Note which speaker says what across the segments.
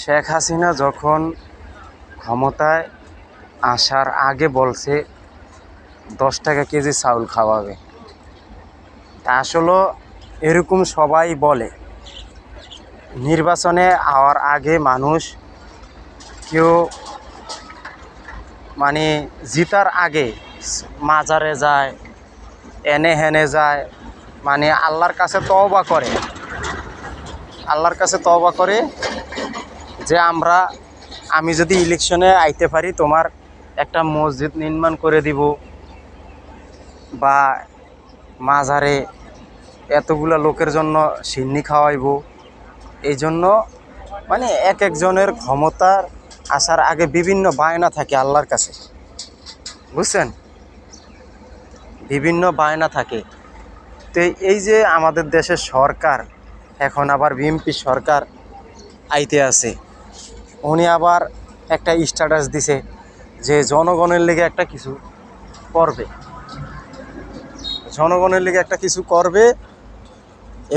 Speaker 1: শেখ হাসিনা যখন ক্ষমতায় আসার আগে বলছে 10 টাকা কেজি চাউল খাওয়াবে, তা আসলে এরকম সবাই বলে। নির্বাচনে হওয়ার আগে মানুষ কেউ মানে জিতার আগে মাজারে যায়, এনে হেনে যায়, মানে আল্লাহর কাছে তওবা করে, যে আমি যদি ইলেকশনে আইতে পারি তোমার একটা মসজিদ নির্মাণ করে দিব, বা মাজারে এতগুলা লোকের জন্য সিন্নি খাওয়াইব। এই জন্য মানে এক একজনের ক্ষমতার আসার আগে বিভিন্ন বায়না থাকে আল্লাহর কাছে, বুঝছেন? বিভিন্ন বায়না থাকে। তো এই যে আমাদের দেশের সরকার, এখন আবার বিএনপি সরকার আইতে আছে, উনি আবার একটা স্ট্যাটাস দিছে যে জনগণের লেগে একটা কিছু করবে।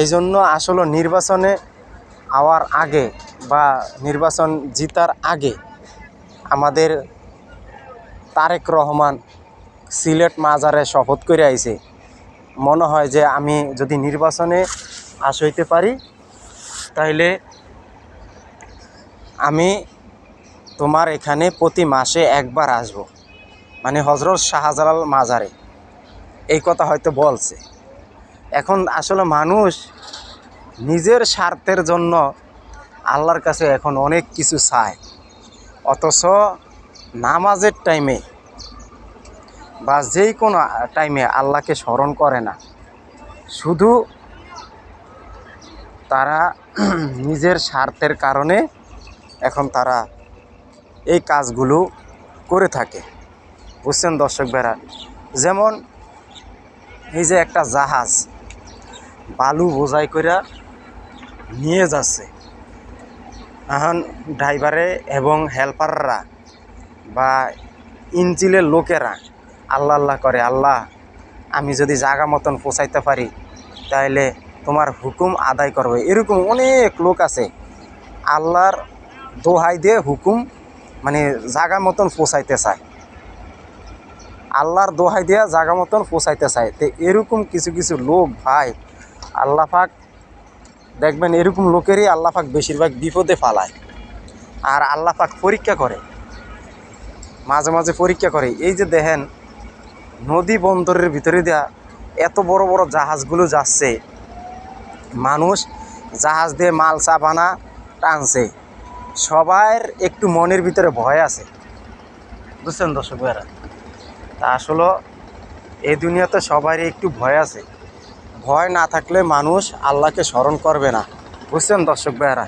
Speaker 1: এই জন্য আসলে নির্বাচনে আওয়ার আগে বা নির্বাচন জিতার আগে আমাদের তারেক রহমান সিলেট মাজারে শপথ করে আইছে, মনে হয় যে আমি যদি নির্বাচনে হইতে পারি তাইলে আমি তোমার এখানে প্রতি মাসে একবার আসব, মানে হজরত শাহজালাল মাজারে। এই কথা হয়তো বলছে। এখন আসলে মানুষ নিজের স্বার্থের জন্য আল্লাহর কাছে এখন অনেক কিছু চায়, অথচ নামাজের টাইমে বা যেই কোনো টাইমে আল্লাহকে স্মরণ করে না। শুধু তারা নিজের স্বার্থের কারণে এখন তারা এই কাজগুলো করে থাকে, বুঝছেন দর্শক ভাইরা? যেমন এই যে একটা জাহাজ বালু বোঝাই করে নিয়ে যাচ্ছে, এখন ড্রাইভারে এবং হেল্পাররা বা ইঞ্জিনের লোকেরা আল্লাহ আল্লাহ করে, আল্লাহ আমি যদি জায়গা মতন পৌঁছাইতে পারি তাহলে তোমার হুকুম আদায় করবে। এরকম অনেক লোক আছে আল্লাহর দোহাই দিয়ে হুকুম মানে জায়গা মতন পৌঁছাইতে চায়, আল্লাহর দোহাই দিয়ে জায়গা মতন পৌঁছাইতে চায়। তো এরকম কিছু কিছু লোক ভাই, আল্লাহ পাক দেখবেন এরকম লোকেরই আল্লাহ পাক বেশিরভাগ বিপদে ফালায়। আর আল্লাহ পাক পরীক্ষা করে, মাঝে মাঝে পরীক্ষা করে। এই যে দেখেন নদী বন্দরের ভিতরে দেয়া এত বড় বড় জাহাজগুলো যাচ্ছে, মানুষ জাহাজ দিয়ে মাল চাপানা টানছে, সবার একটু মনের ভিতরে ভয় আছে, বুঝছেন দর্শক ভাইরা? তা আসলে এই দুনিয়াতে সবারই একটু ভয় আছে। ভয় না থাকলে মানুষ আল্লাহকে স্মরণ করবে না, বুঝছেন দর্শক ভাইরা?